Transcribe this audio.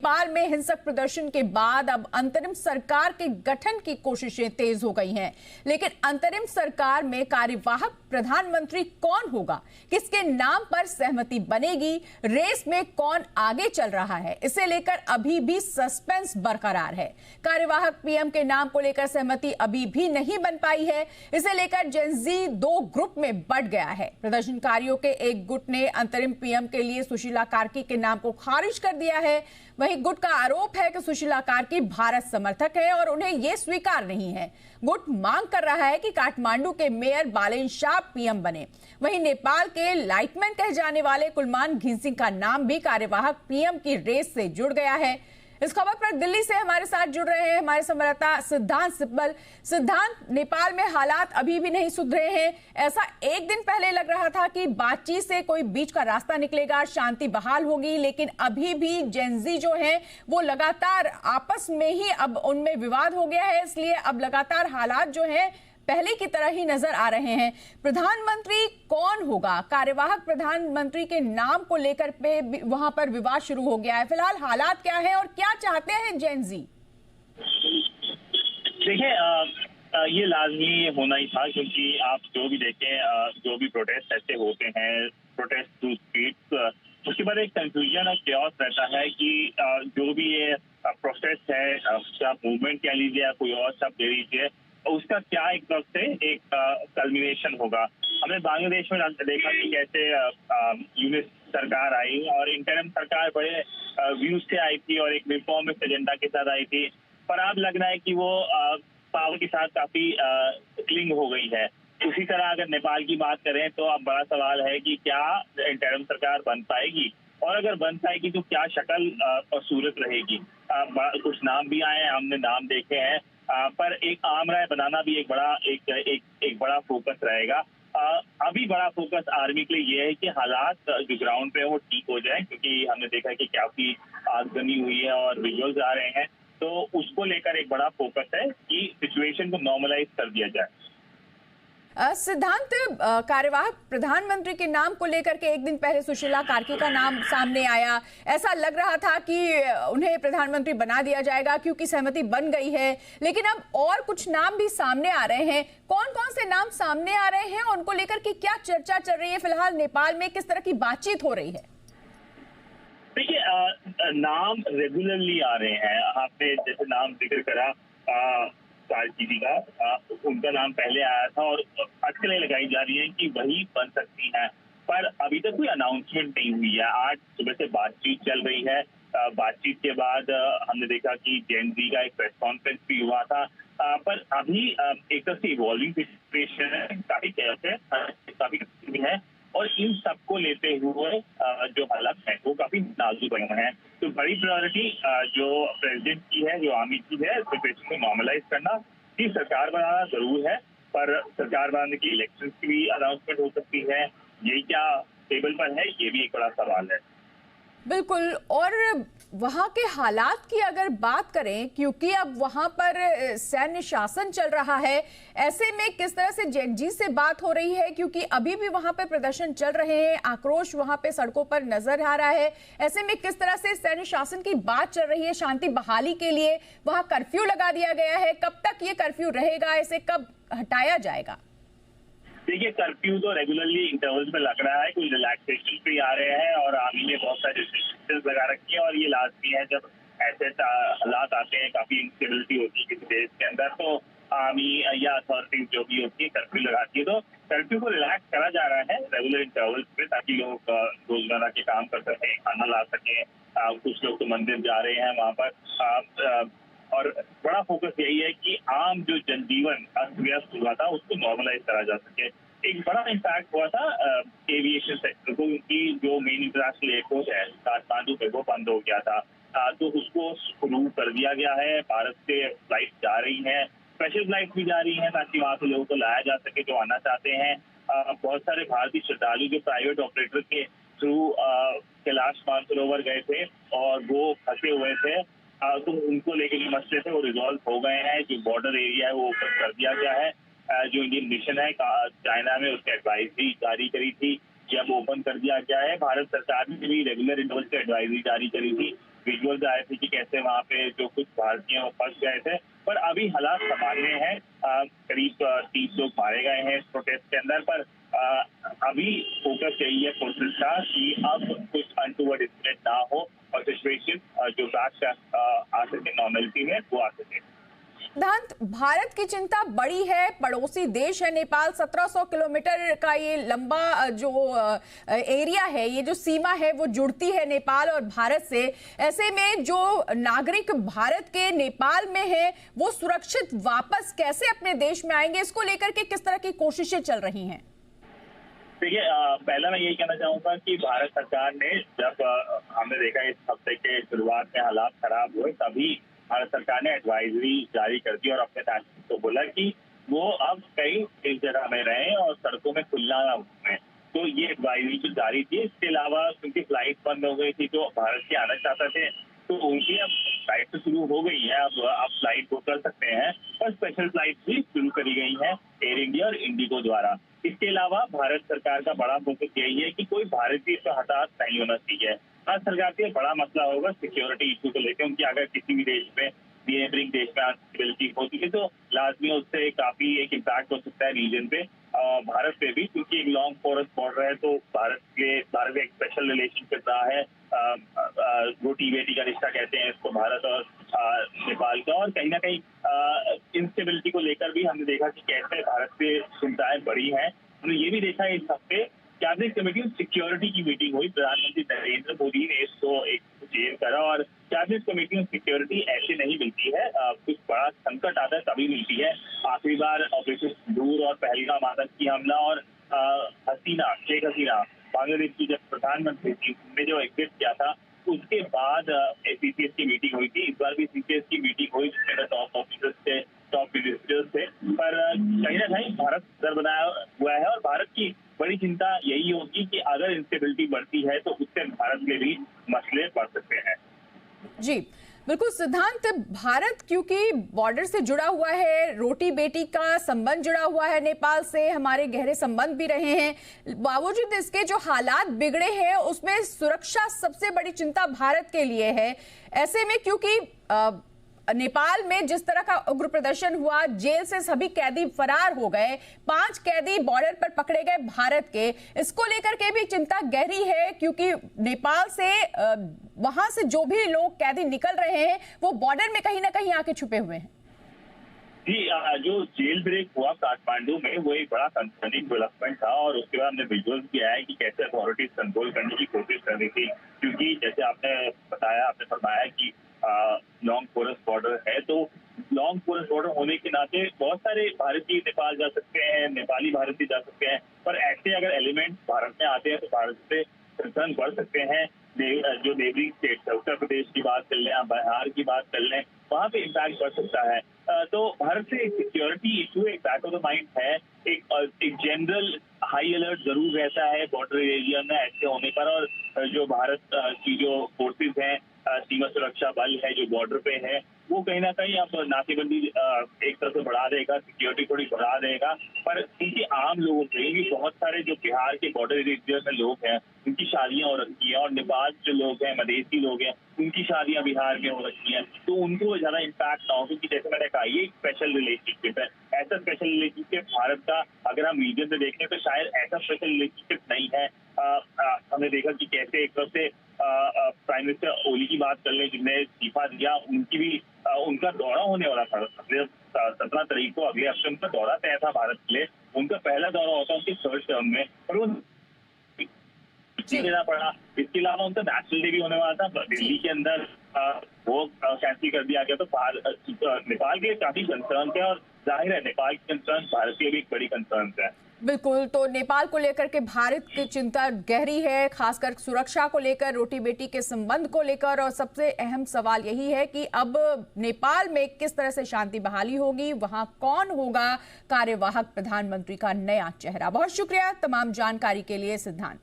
नेपाल में हिंसक प्रदर्शन के बाद अब अंतरिम सरकार के गठन की कोशिशें तेज हो गई हैं। लेकिन अंतरिम सरकार में कार्यवाहक प्रधानमंत्री कौन होगा, किसके नाम पर सहमति बनेगी, रेस में कौन आगे चल रहा है, इसे लेकर अभी भी सस्पेंस बरकरार है। कार्यवाहक पीएम के नाम को लेकर सहमति अभी भी नहीं बन पाई है। इसे लेकर जेनजी दो ग्रुप में बढ़ गया है। प्रदर्शनकारियों के एक गुट ने अंतरिम पीएम के लिए सुशीला कार्की के नाम को खारिज कर दिया है। वहीं गुट का आरोप है कि सुशीला कार्की भारत समर्थक है और उन्हें यह स्वीकार नहीं है। गुट मांग कर रहा है कि काठमांडू के मेयर बालेन शाह पीएम बने। वहीं नेपाल के लाइटमैन कहे जाने वाले कुलमान घिसिंग का नाम भी कार्यवाहक पीएम की रेस से जुड़ गया है। इस खबर पर दिल्ली से हमारे साथ जुड़ रहे हैं हमारे संवाददाता सिद्धांत सिब्बल। सिद्धांत, नेपाल में हालात अभी भी नहीं सुधरे हैं। ऐसा एक दिन पहले लग रहा था कि बातचीत से कोई बीच का रास्ता निकलेगा, शांति बहाल होगी, लेकिन अभी भी जेनजी जो है वो लगातार आपस में ही अब उनमें विवाद हो गया है। इसलिए अब लगातार हालात जो है पहले की तरह ही नजर आ रहे हैं। प्रधानमंत्री कौन होगा, कार्यवाहक प्रधानमंत्री के नाम को लेकर वहां पर विवाद शुरू हो गया है। फिलहाल हालात क्या है और क्या चाहते हैं जेनजी? देखिए, ये लाजमी होना ही था, क्योंकि आप जो भी देखें, जो भी प्रोटेस्ट ऐसे होते हैं, प्रोटेस्ट टू स्ट्रीट्स, उसके बाद एक कंफ्यूजन और केओस रहता है कि जो भी ये प्रोसेस है, क्या मूवमेंट कह लीजिए या कोई और शब्द दे लीजिए, उसका क्या एक तरफ से एक कल्मिनेशन होगा। हमने बांग्लादेश में देखा कि कैसे यूनिट सरकार आई और इंटरिम सरकार बड़े व्यूज से आई थी और एक रिफॉर्मिस्ट एजेंडा के साथ आई थी, पर अब लग रहा है कि वो पावर के साथ काफी क्लिंग हो गई है। उसी तरह अगर नेपाल की बात करें तो अब बड़ा सवाल है कि क्या इंटरिम सरकार बन पाएगी, और अगर बन पाएगी तो क्या शक्ल और सूरत रहेगी। कुछ नाम भी आए हैं, हमने नाम देखे हैं, पर एक आम राय बनाना भी एक बड़ा फोकस रहेगा। अभी बड़ा फोकस आर्मी के लिए ये है कि हालात जो ग्राउंड पे है वो ठीक हो जाए, क्योंकि हमने देखा कि काफी आगजनी हुई है और विजुअल्स आ रहे हैं, तो उसको लेकर एक बड़ा फोकस है कि सिचुएशन को नॉर्मलाइज कर दिया जाए। सिद्धांत, कार्यवाहक प्रधानमंत्री के नाम को लेकर के एक दिन पहले सुशीला कार्की का नाम सामने आया। ऐसा लग रहा था कि उन्हें प्रधानमंत्री बना दिया जाएगा क्योंकि सहमति बन गई है, लेकिन अब और कुछ नाम भी सामने आ रहे हैं। कौन कौन से नाम सामने आ रहे हैं, उनको लेकर के क्या चर्चा चल रही है? फिलहाल नेपाल में किस तरह की बातचीत हो रही है? देखिए, नाम रेगुलरली आ रहे हैं। आपने जैसे नाम जिक्र करा कार्की जी का, उनका नाम पहले आया था और अटकलें लगाई जा रही है कि वही बन सकती हैं, पर अभी तक कोई अनाउंसमेंट नहीं हुई है। आज सुबह से बातचीत चल रही है। बातचीत के बाद हमने देखा कि जेनजी का एक प्रेस कॉन्फ्रेंस भी हुआ था, पर अभी एक तरह से इवॉल्विंग सिचुएशन है, काफी केयर्स है, काफी है, और इन सबको लेते हुए जो हालात है वो काफी नाजुक बने हैं। तो बड़ी प्रायोरिटी जो प्रेसिडेंट की है, जो आर्मी की है, सिचुएशन को नॉर्मलाइज करना, की सरकार बनाना जरूर है, पर सरकार बनाने की इलेक्शन की भी अनाउंसमेंट हो सकती है। ये क्या टेबल पर है, ये भी एक बड़ा सवाल है। बिल्कुल। और वहां के हालात की अगर बात करें, क्योंकि अब वहां पर सैन्य शासन चल रहा है, ऐसे में किस तरह से जेनजी से बात हो रही है? क्योंकि अभी भी वहां पे प्रदर्शन चल रहे हैं, आक्रोश वहां पे सड़कों पर नजर आ रहा है। ऐसे में किस तरह से सैन्य शासन की बात चल रही है शांति बहाली के लिए? वहां कर्फ्यू लगा दिया गया है, कब तक ये कर्फ्यू रहेगा, इसे कब हटाया जाएगा? देखिए, कर्फ्यू तो रेगुलरली इंटरवल्स में लग रहा है, कुछ रिलैक्सेशन भी आ रहे हैं और आर्मी ने बहुत सारे रिस्ट्रिक्शंस लगा रखी है, और ये लाजमी है जब ऐसे हालात आते हैं, काफी इंस्टेबिलिटी होती है किसी देश के अंदर, तो आर्मी या अथॉरिटीज जो भी होती है कर्फ्यू लगाती है। तो कर्फ्यू को रिलैक्स करा जा रहा है रेगुलर इंटरवल्स में, ताकि लोग रोजमर्रा के काम कर सकें, खाना ला सकें। कुछ लोग तो मंदिर जा रहे हैं वहां पर, और बड़ा फोकस यही है कि आम जो जनजीवन अस्त व्यस्त हुआ था उसको नॉर्मलाइज करा जा सके। एक बड़ा इम्पैक्ट हुआ था एविएशन सेक्टर को, क्योंकि जो मेन इंटरनेशनल एयरपोर्ट है काठमांडू पे वो बंद हो गया था, तो उसको शुरू कर दिया गया है। भारत से फ्लाइट जा रही हैं, स्पेशल फ्लाइट भी जा रही हैं, ताकि वहां से लोगों को लाया जा सके जो आना चाहते हैं। बहुत सारे भारतीय श्रद्धालु जो प्राइवेट ऑपरेटर के थ्रू कैलाश मानसरोवर गए थे और वो फंसे हुए थे, तो उनको लेके जो मसले थे वो रिजॉल्व हो गए हैं। जो बॉर्डर एरिया है वो ओपन कर दिया गया है। जो इंडियन मिशन है चाइना में, उसकी एडवाइजरी जारी करी थी, जब ओपन कर दिया गया है। भारत सरकार ने भी रेगुलर इंटरवल से एडवाइजरी जारी करी थी विजुअल्स आए थे कि कैसे वहाँ पे जो कुछ भारतीय वो फंस गए थे, पर अभी हालात सामान्य हैं। करीब 30 लोग मारे गए हैं इस प्रोटेस्ट के अंदर, पर अभी फोकस यही है कोशिश का कि अब कुछ अनटूवर्ड इंसिडेंट ना हो और सिचुएशन जो बैक आ सके नॉर्मलिटी में वो आ सके। सिद्धांत, भारत की चिंता बड़ी है, पड़ोसी देश है नेपाल, 1700 किलोमीटर का ये लंबा जो एरिया है, ये जो सीमा है वो जुड़ती है नेपाल और भारत से। ऐसे में जो नागरिक भारत के नेपाल में है वो सुरक्षित वापस कैसे अपने देश में आएंगे, इसको लेकर के किस तरह की कोशिशें चल रही हैं? देखिए, पहला मैं यही कहना चाहूंगा कि भारत सरकार ने जब हमने देखा इस हफ्ते के शुरुआत में हालात खराब हुए, तभी भारत सरकार ने एडवाइजरी जारी कर दी और अपने नागरिकों को बोला कि वो अब कहीं इस जगह में रहें और सड़कों में खुलना ना घूमें। तो ये एडवाइजरी जो जारी थी, इसके अलावा क्योंकि फ्लाइट बंद हो गई थी, जो भारत के आना चाहते थे तो उनकी अब फ्लाइट तो शुरू हो गई है, अब आप फ्लाइट बुक कर सकते हैं, पर स्पेशल फ्लाइट भी शुरू करी गई है एयर इंडिया और इंडिगो द्वारा। इसके अलावा भारत सरकार का बड़ा फोकस यही है कि कोई भारतीय इसका हताहत नहीं होना चाहिए। भारत सरकार का बड़ा मसला होगा सिक्योरिटी इशू को लेकर, क्योंकि अगर किसी भी देश में नेबरिंग देश में इंस्टेबिलिटी होती है तो लाजमी उससे काफी एक इम्पैक्ट हो सकता है रीजन पे, भारत पे भी, क्योंकि एक लॉन्ग फॉरेस्ट बॉर्डर है तो भारत एक स्पेशल रिलेशनशिप रहा है। रोटी बेटी का रिश्ता कहते हैं इसको, भारत और नेपाल का। और कहीं ना कहीं इंस्टेबिलिटी को लेकर भी हमने देखा कि कैसे भारत से चिंताएं बढ़ी हैं। हमने ये भी देखा इस हफ्ते कैबिनेट कमेटी में सिक्योरिटी की मीटिंग हुई, प्रधानमंत्री नरेंद्र मोदी ने इसको एक चेयर करा। और कैबिनेट कमेटी में सिक्योरिटी ऐसे नहीं मिलती है, कुछ बड़ा संकट आता है तभी मिलती है। आखिरी बार ऑपरेशन सिंदूर और पहलगाम आतंकी हमला और शेख हसीना बांग्लादेश की जब प्रधानमंत्री थी, उन्होंने जो एग्जिट किया था, उसके बाद सीसीएस की मीटिंग हुई थी। इस बार भी सीसीएस की मीटिंग हुई जिसमें टॉप ऑफिसर्स थे, टॉप मिनिस्टर्स थे, पर कहीं ना कहीं भारत सर बनाया हुआ है और भारत की बड़ी चिंता यही होगी कि अगर इंस्टेबिलिटी बढ़ती है तो उससे भारत में भी मसले बढ़ सकते हैं। जी बिल्कुल सिद्धांत, भारत क्योंकि बॉर्डर से जुड़ा हुआ है, रोटी बेटी का संबंध जुड़ा हुआ है नेपाल से, हमारे गहरे संबंध भी रहे हैं, बावजूद इसके जो हालात बिगड़े हैं उसमें सुरक्षा सबसे बड़ी चिंता भारत के लिए है। ऐसे में क्योंकि नेपाल में जिस तरह का उग्र प्रदर्शन हुआ, जेल से सभी कैदी फरार हो गए, 5 कैदी बॉर्डर पर पकड़े गए भारत के, इसको लेकर के भी चिंता गहरी है क्योंकि नेपाल से वहां से जो भी लोग कैदी निकल रहे हैं वो बॉर्डर में कहीं ना कहीं आके छुपे हुए हैं। जी, जो जेल ब्रेक हुआ काठमांडू में वो एक बड़ा कंसर्निंग डेवलपमेंट था और उसके बाद हमने विजुअल्स भी आया कि कैसे अथॉरिटीज कंट्रोल करने की कोशिश कर रही थी, क्योंकि जैसे आपने बताया, आपने फरमाया कि लॉन्ग फॉरेस्ट बॉर्डर है, तो लॉन्ग फॉरेस्ट बॉर्डर होने के नाते बहुत सारे भारतीय नेपाल जा सकते हैं, नेपाली भारतीय जा सकते हैं, पर ऐसे अगर एलिमेंट भारत में आते हैं तो भारत से कंसर्न बढ़ सकते हैं। जो नेबरिंग स्टेट है, उत्तर प्रदेश की बात कर लें, बिहार की बात कर लें, वहाँ पे इम्पैक्ट बढ़ सकता है। तो भारत से सिक्योरिटी इशू एक बैक ऑफ द माइंड है, एक जनरल हाई अलर्ट जरूर रहता है बॉर्डर एरिया में ऐसे होने पर। और जो भारत की जो फोर्सेस हैं, सीमा सुरक्षा बल है जो बॉर्डर पे है, वो कहीं ना कहीं अब नाकेबंदी एक तरह से बढ़ा देगा, सिक्योरिटी थोड़ी बढ़ा देगा। पर उनकी आम लोगों से, बहुत सारे जो बिहार के बॉर्डर एरिया में लोग हैं उनकी शादियां हो रखी हैं, और नेपाल जो लोग हैं, मधेसी लोग हैं, उनकी शादियां बिहार में हो रखी हैं, तो उनको ज्यादा इम्पैक्ट ना हो, क्योंकि जैसे मैंने कहा ये एक स्पेशल रिलेशनशिप है। ऐसा स्पेशल रिलेशनशिप भारत का अगर हम रीजन में देखें तो शायद ऐसा स्पेशल रिलेशनशिप नहीं है। हमने देखा कि कैसे एक तरफ से प्राइम मिनिस्टर ओली की बात कर लें, जिनने इस्तीफा दिया, उनकी भी उनका दौरा होने वाला था 17 तारीख को, अगले हफ्ते उनका दौरा तय था भारत के लिए। उनका पहला दौरा होता उनके थर्ड टर्म में, पर वो देना पड़ा। इसके अलावा उनका नेशनल डे भी होने वाला था दिल्ली के अंदर, वो कैंसिल कर दिया गया। तो नेपाल के काफी कंसर्न थे और जाहिर है नेपाल की कंसर्न भारत की भी एक बड़ी कंसर्न है। बिल्कुल, तो नेपाल को लेकर के भारत की चिंता गहरी है, खासकर सुरक्षा को लेकर, रोटी बेटी के संबंध को लेकर, और सबसे अहम सवाल यही है कि अब नेपाल में किस तरह से शांति बहाली होगी, वहां कौन होगा कार्यवाहक प्रधानमंत्री का नया चेहरा। बहुत शुक्रिया तमाम जानकारी के लिए सिद्धांत।